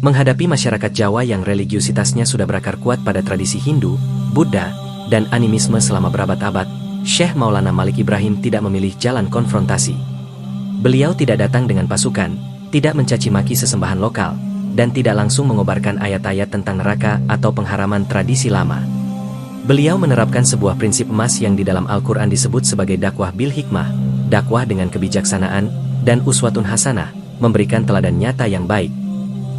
Menghadapi masyarakat Jawa yang religiusitasnya sudah berakar kuat pada tradisi Hindu, Buddha, dan animisme selama berabad-abad, Syekh Maulana Malik Ibrahim tidak memilih jalan konfrontasi. Beliau tidak datang dengan pasukan, tidak mencaci maki sesembahan lokal, dan tidak langsung mengobarkan ayat-ayat tentang neraka atau pengharaman tradisi lama. Beliau menerapkan sebuah prinsip emas yang di dalam Al-Quran disebut sebagai dakwah bil hikmah, dakwah dengan kebijaksanaan, dan uswatun hasanah, memberikan teladan nyata yang baik.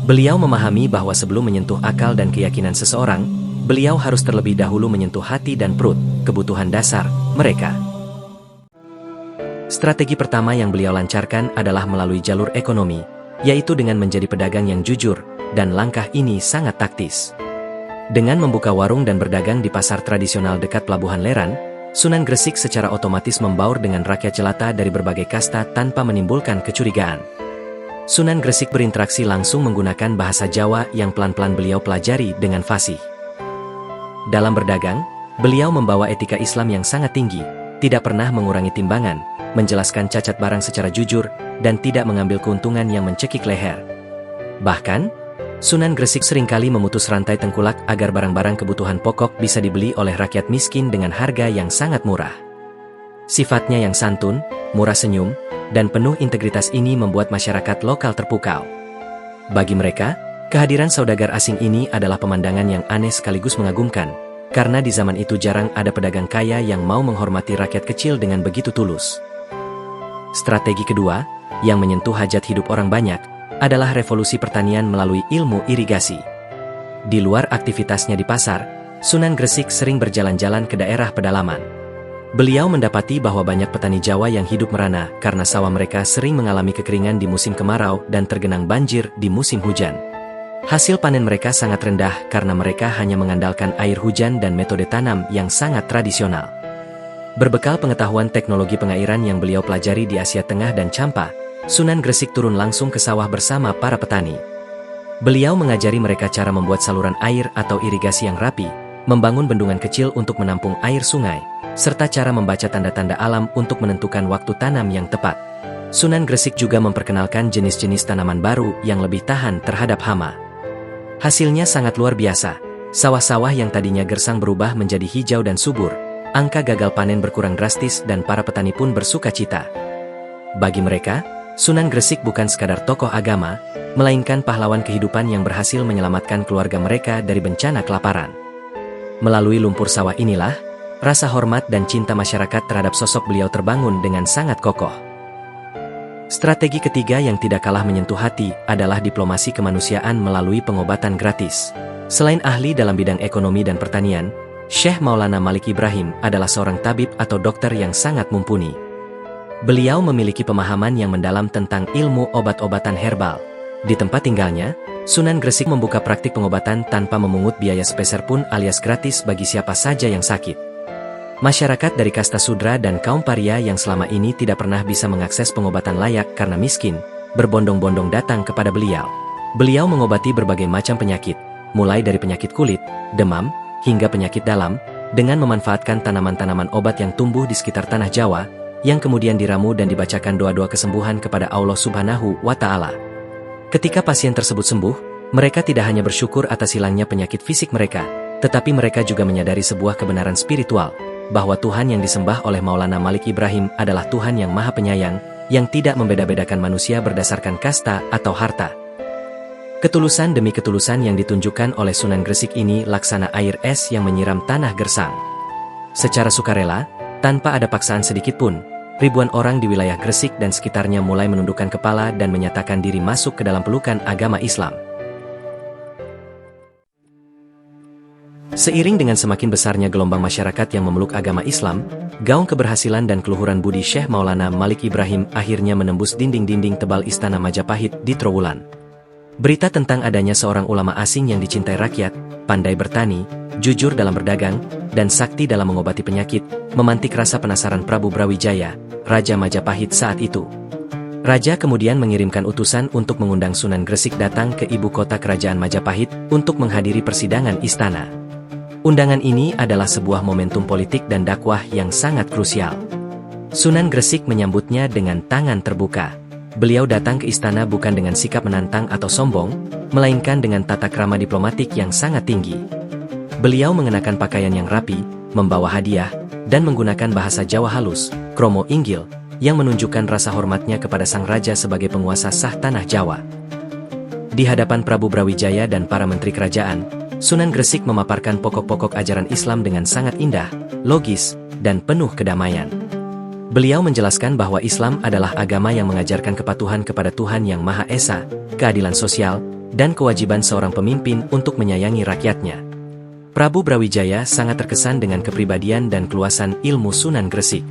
Beliau memahami bahwa sebelum menyentuh akal dan keyakinan seseorang, beliau harus terlebih dahulu menyentuh hati dan perut, kebutuhan dasar mereka. Strategi pertama yang beliau lancarkan adalah melalui jalur ekonomi, yaitu dengan menjadi pedagang yang jujur, dan langkah ini sangat taktis. Dengan membuka warung dan berdagang di pasar tradisional dekat Pelabuhan Leran, Sunan Gresik secara otomatis membaur dengan rakyat jelata dari berbagai kasta tanpa menimbulkan kecurigaan. Sunan Gresik berinteraksi langsung menggunakan bahasa Jawa yang pelan-pelan beliau pelajari dengan fasih. Dalam berdagang, beliau membawa etika Islam yang sangat tinggi, tidak pernah mengurangi timbangan, menjelaskan cacat barang secara jujur, dan tidak mengambil keuntungan yang mencekik leher. Bahkan, Sunan Gresik seringkali memutus rantai tengkulak agar barang-barang kebutuhan pokok bisa dibeli oleh rakyat miskin dengan harga yang sangat murah. Sifatnya yang santun, murah senyum, dan penuh integritas ini membuat masyarakat lokal terpukau. Bagi mereka, kehadiran saudagar asing ini adalah pemandangan yang aneh sekaligus mengagumkan, karena di zaman itu jarang ada pedagang kaya yang mau menghormati rakyat kecil dengan begitu tulus. Strategi kedua, yang menyentuh hajat hidup orang banyak, adalah revolusi pertanian melalui ilmu irigasi. Di luar aktivitasnya di pasar, Sunan Gresik sering berjalan-jalan ke daerah pedalaman. Beliau mendapati bahwa banyak petani Jawa yang hidup merana karena sawah mereka sering mengalami kekeringan di musim kemarau dan tergenang banjir di musim hujan. Hasil panen mereka sangat rendah karena mereka hanya mengandalkan air hujan dan metode tanam yang sangat tradisional. Berbekal pengetahuan teknologi pengairan yang beliau pelajari di Asia Tengah dan Champa, Sunan Gresik turun langsung ke sawah bersama para petani. Beliau mengajari mereka cara membuat saluran air atau irigasi yang rapi, membangun bendungan kecil untuk menampung air sungai, serta cara membaca tanda-tanda alam untuk menentukan waktu tanam yang tepat. Sunan Gresik juga memperkenalkan jenis-jenis tanaman baru yang lebih tahan terhadap hama. Hasilnya sangat luar biasa. Sawah-sawah yang tadinya gersang berubah menjadi hijau dan subur, angka gagal panen berkurang drastis dan para petani pun bersuka cita. Bagi mereka, Sunan Gresik bukan sekadar tokoh agama, melainkan pahlawan kehidupan yang berhasil menyelamatkan keluarga mereka dari bencana kelaparan. Melalui lumpur sawah inilah, rasa hormat dan cinta masyarakat terhadap sosok beliau terbangun dengan sangat kokoh. Strategi ketiga yang tidak kalah menyentuh hati adalah diplomasi kemanusiaan melalui pengobatan gratis. Selain ahli dalam bidang ekonomi dan pertanian, Syekh Maulana Malik Ibrahim adalah seorang tabib atau dokter yang sangat mumpuni. Beliau memiliki pemahaman yang mendalam tentang ilmu obat-obatan herbal. Di tempat tinggalnya, Sunan Gresik membuka praktik pengobatan tanpa memungut biaya sepeser pun alias gratis bagi siapa saja yang sakit. Masyarakat dari kasta Sudra dan kaum paria yang selama ini tidak pernah bisa mengakses pengobatan layak karena miskin, berbondong-bondong datang kepada beliau. Beliau mengobati berbagai macam penyakit, mulai dari penyakit kulit, demam, hingga penyakit dalam, dengan memanfaatkan tanaman-tanaman obat yang tumbuh di sekitar tanah Jawa, yang kemudian diramu dan dibacakan doa-doa kesembuhan kepada Allah Subhanahu wa Ta'ala. Ketika pasien tersebut sembuh, mereka tidak hanya bersyukur atas hilangnya penyakit fisik mereka, tetapi mereka juga menyadari sebuah kebenaran spiritual, bahwa Tuhan yang disembah oleh Maulana Malik Ibrahim adalah Tuhan yang Maha Penyayang, yang tidak membeda-bedakan manusia berdasarkan kasta atau harta. Ketulusan demi ketulusan yang ditunjukkan oleh Sunan Gresik ini laksana air es yang menyiram tanah gersang. Secara sukarela, tanpa ada paksaan sedikit pun, ribuan orang di wilayah Gresik dan sekitarnya mulai menundukkan kepala dan menyatakan diri masuk ke dalam pelukan agama Islam. Seiring dengan semakin besarnya gelombang masyarakat yang memeluk agama Islam, gaung keberhasilan dan keluhuran budi Syekh Maulana Malik Ibrahim akhirnya menembus dinding-dinding tebal Istana Majapahit di Trowulan. Berita tentang adanya seorang ulama asing yang dicintai rakyat, pandai bertani, jujur dalam berdagang, dan sakti dalam mengobati penyakit, memantik rasa penasaran Prabu Brawijaya, Raja Majapahit saat itu. Raja kemudian mengirimkan utusan untuk mengundang Sunan Gresik datang ke ibu kota kerajaan Majapahit untuk menghadiri persidangan istana. Undangan ini adalah sebuah momentum politik dan dakwah yang sangat krusial. Sunan Gresik menyambutnya dengan tangan terbuka. beliau datang ke istana bukan dengan sikap menantang atau sombong, melainkan dengan tata krama diplomatik yang sangat tinggi. Beliau mengenakan pakaian yang rapi, membawa hadiah, dan menggunakan bahasa Jawa halus, kromo inggil, yang menunjukkan rasa hormatnya kepada sang raja sebagai penguasa sah tanah Jawa. Di hadapan Prabu Brawijaya dan para menteri kerajaan, Sunan Gresik memaparkan pokok-pokok ajaran Islam dengan sangat indah, logis, dan penuh kedamaian. Beliau menjelaskan bahwa Islam adalah agama yang mengajarkan kepatuhan kepada Tuhan Yang Maha Esa, keadilan sosial, dan kewajiban seorang pemimpin untuk menyayangi rakyatnya. Prabu Brawijaya sangat terkesan dengan kepribadian dan keluasan ilmu Sunan Gresik.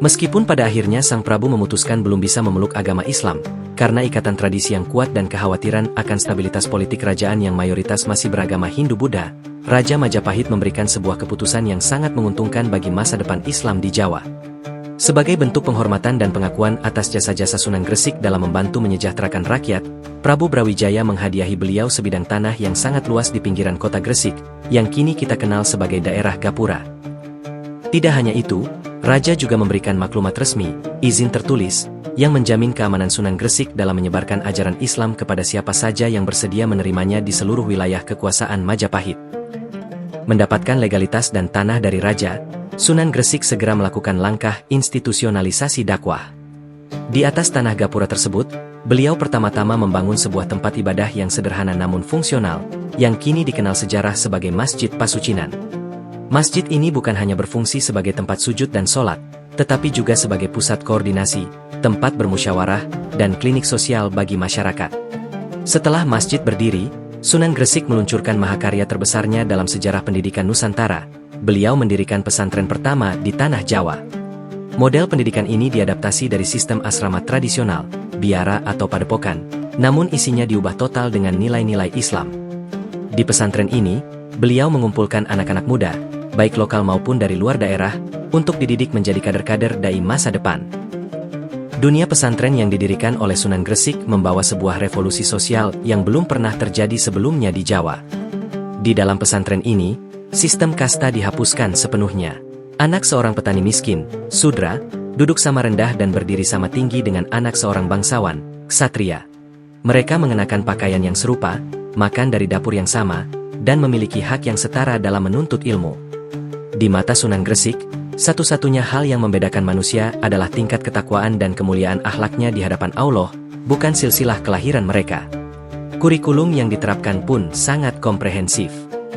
Meskipun pada akhirnya sang Prabu memutuskan belum bisa memeluk agama Islam, karena ikatan tradisi yang kuat dan kekhawatiran akan stabilitas politik kerajaan yang mayoritas masih beragama Hindu-Buddha, Raja Majapahit memberikan sebuah keputusan yang sangat menguntungkan bagi masa depan Islam di Jawa. Sebagai bentuk penghormatan dan pengakuan atas jasa-jasa Sunan Gresik dalam membantu menyejahterakan rakyat, Prabu Brawijaya menghadiahi beliau sebidang tanah yang sangat luas di pinggiran kota Gresik, yang kini kita kenal sebagai daerah Gapura. Tidak hanya itu, Raja juga memberikan maklumat resmi, izin tertulis, yang menjamin keamanan Sunan Gresik dalam menyebarkan ajaran Islam kepada siapa saja yang bersedia menerimanya di seluruh wilayah kekuasaan Majapahit. Mendapatkan legalitas dan tanah dari Raja, Sunan Gresik segera melakukan langkah institusionalisasi dakwah. Di atas tanah Gapura tersebut, beliau pertama-tama membangun sebuah tempat ibadah yang sederhana namun fungsional, yang kini dikenal sejarah sebagai Masjid Pasucinan. Masjid ini bukan hanya berfungsi sebagai tempat sujud dan sholat, tetapi juga sebagai pusat koordinasi, tempat bermusyawarah, dan klinik sosial bagi masyarakat. Setelah masjid berdiri, Sunan Gresik meluncurkan mahakarya terbesarnya dalam sejarah pendidikan Nusantara. Beliau mendirikan pesantren pertama di tanah Jawa. Model pendidikan ini diadaptasi dari sistem asrama tradisional, biara atau padepokan, namun isinya diubah total dengan nilai-nilai Islam. Di pesantren ini, beliau mengumpulkan anak-anak muda, baik lokal maupun dari luar daerah, untuk dididik menjadi kader-kader dai masa depan. Dunia pesantren yang didirikan oleh Sunan Gresik membawa sebuah revolusi sosial yang belum pernah terjadi sebelumnya di Jawa. Di dalam pesantren ini, sistem kasta dihapuskan sepenuhnya. Anak seorang petani miskin, sudra, duduk sama rendah dan berdiri sama tinggi dengan anak seorang bangsawan, ksatria. Mereka mengenakan pakaian yang serupa, makan dari dapur yang sama, dan memiliki hak yang setara dalam menuntut ilmu. Di mata Sunan Gresik, satu-satunya hal yang membedakan manusia adalah tingkat ketakwaan dan kemuliaan akhlaknya di hadapan Allah, bukan silsilah kelahiran mereka. Kurikulum yang diterapkan pun sangat komprehensif.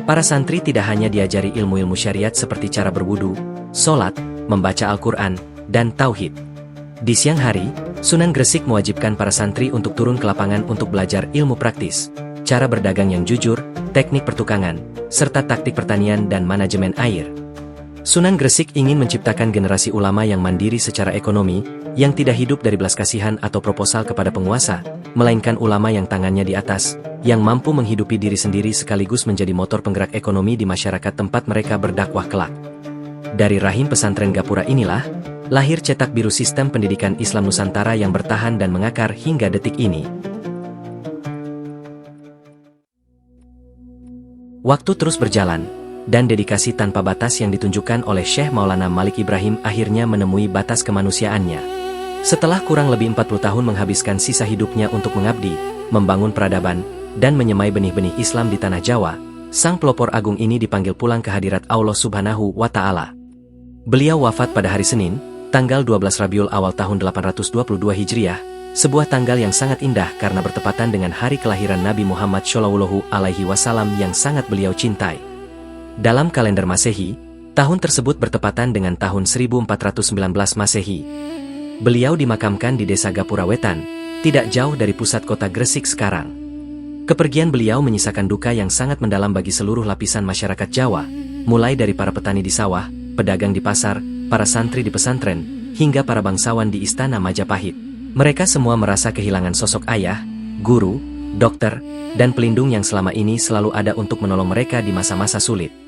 Para santri tidak hanya diajari ilmu-ilmu syariat seperti cara berwudu, sholat, membaca Al-Quran, dan tauhid. Di siang hari, Sunan Gresik mewajibkan para santri untuk turun ke lapangan untuk belajar ilmu praktis, cara berdagang yang jujur, teknik pertukangan, serta taktik pertanian dan manajemen air. Sunan Gresik ingin menciptakan generasi ulama yang mandiri secara ekonomi, yang tidak hidup dari belas kasihan atau proposal kepada penguasa, melainkan ulama yang tangannya di atas, yang mampu menghidupi diri sendiri sekaligus menjadi motor penggerak ekonomi di masyarakat tempat mereka berdakwah kelak. Dari rahim pesantren Gapura inilah, lahir cetak biru sistem pendidikan Islam Nusantara yang bertahan dan mengakar hingga detik ini. Waktu terus berjalan, dan dedikasi tanpa batas yang ditunjukkan oleh Syekh Maulana Malik Ibrahim akhirnya menemui batas kemanusiaannya. Setelah kurang lebih 40 tahun menghabiskan sisa hidupnya untuk mengabdi, membangun peradaban, dan menyemai benih-benih Islam di tanah Jawa, sang pelopor agung ini dipanggil pulang ke hadirat Allah Subhanahu wa Ta'ala. Beliau wafat pada hari Senin, tanggal 12 Rabiul Awal tahun 822 Hijriah, sebuah tanggal yang sangat indah karena bertepatan dengan hari kelahiran Nabi Muhammad Shallallahu Alaihi Wasallam yang sangat beliau cintai. Dalam kalender Masehi, tahun tersebut bertepatan dengan tahun 1419 Masehi. Beliau dimakamkan di desa Gapura Wetan, tidak jauh dari pusat kota Gresik sekarang. Kepergian beliau menyisakan duka yang sangat mendalam bagi seluruh lapisan masyarakat Jawa, mulai dari para petani di sawah, pedagang di pasar, para santri di pesantren, hingga para bangsawan di istana Majapahit. Mereka semua merasa kehilangan sosok ayah, guru, dokter, dan pelindung yang selama ini selalu ada untuk menolong mereka di masa-masa sulit.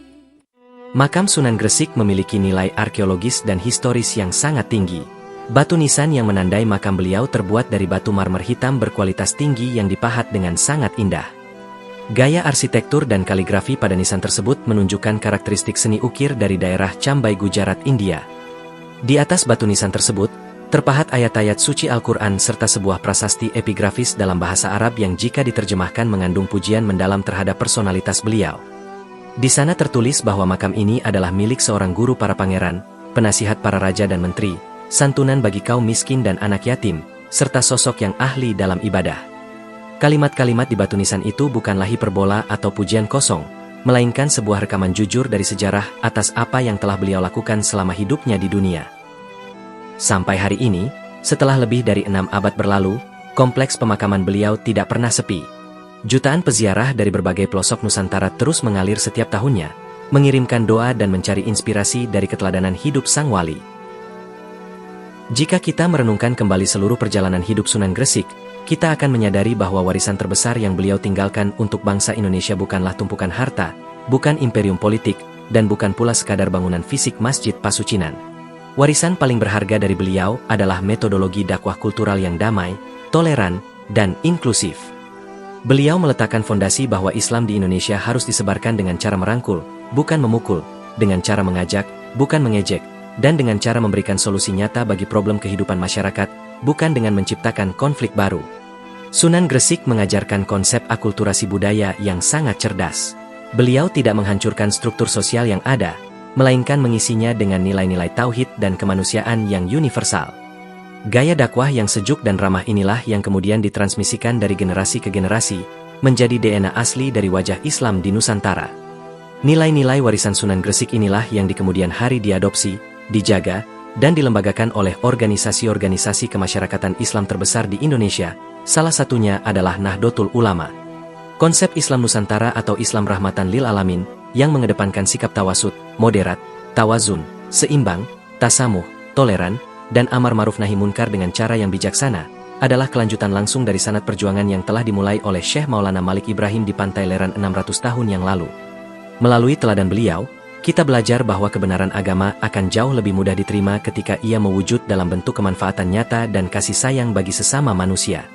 Makam Sunan Gresik memiliki nilai arkeologis dan historis yang sangat tinggi. Batu nisan yang menandai makam beliau terbuat dari batu marmer hitam berkualitas tinggi yang dipahat dengan sangat indah. Gaya arsitektur dan kaligrafi pada nisan tersebut menunjukkan karakteristik seni ukir dari daerah Cambai Gujarat, India. Di atas batu nisan tersebut, Terpahat ayat-ayat suci Al-Quran serta sebuah prasasti epigrafis dalam bahasa Arab yang jika diterjemahkan mengandung pujian mendalam terhadap personalitas beliau. Di sana tertulis bahwa makam ini adalah milik seorang guru para pangeran, penasihat para raja dan menteri, santunan bagi kaum miskin dan anak yatim, serta sosok yang ahli dalam ibadah. Kalimat-kalimat di batu nisan itu bukanlah hiperbola atau pujian kosong, melainkan sebuah rekaman jujur dari sejarah atas apa yang telah beliau lakukan selama hidupnya di dunia. Sampai hari ini, setelah lebih dari 6 abad berlalu, kompleks pemakaman beliau tidak pernah sepi. Jutaan peziarah dari berbagai pelosok Nusantara terus mengalir setiap tahunnya, mengirimkan doa dan mencari inspirasi dari keteladanan hidup sang wali. Jika kita merenungkan kembali seluruh perjalanan hidup Sunan Gresik, kita akan menyadari bahwa warisan terbesar yang beliau tinggalkan untuk bangsa Indonesia bukanlah tumpukan harta, bukan imperium politik, dan bukan pula sekadar bangunan fisik Masjid Pasucinan. Warisan paling berharga dari beliau adalah metodologi dakwah kultural yang damai, toleran, dan inklusif. Beliau meletakkan fondasi bahwa Islam di Indonesia harus disebarkan dengan cara merangkul, bukan memukul, dengan cara mengajak, bukan mengejek, dan dengan cara memberikan solusi nyata bagi problem kehidupan masyarakat, bukan dengan menciptakan konflik baru. Sunan Gresik mengajarkan konsep akulturasi budaya yang sangat cerdas. Beliau tidak menghancurkan struktur sosial yang ada, melainkan mengisinya dengan nilai-nilai tauhid dan kemanusiaan yang universal. Gaya dakwah yang sejuk dan ramah inilah yang kemudian ditransmisikan dari generasi ke generasi, menjadi DNA asli dari wajah Islam di Nusantara. Nilai-nilai warisan Sunan Gresik inilah yang di kemudian hari diadopsi, dijaga, dan dilembagakan oleh organisasi-organisasi kemasyarakatan Islam terbesar di Indonesia, salah satunya adalah Nahdlatul Ulama. Konsep Islam Nusantara atau Islam Rahmatan Lil Alamin, yang mengedepankan sikap tawasud, moderat, tawazun, seimbang, tasamuh, toleran, dan amar ma'ruf nahi munkar dengan cara yang bijaksana, adalah kelanjutan langsung dari sanad perjuangan yang telah dimulai oleh Syekh Maulana Malik Ibrahim di Pantai Leran 600 tahun yang lalu. Melalui teladan beliau, kita belajar bahwa kebenaran agama akan jauh lebih mudah diterima ketika ia mewujud dalam bentuk kemanfaatan nyata dan kasih sayang bagi sesama manusia.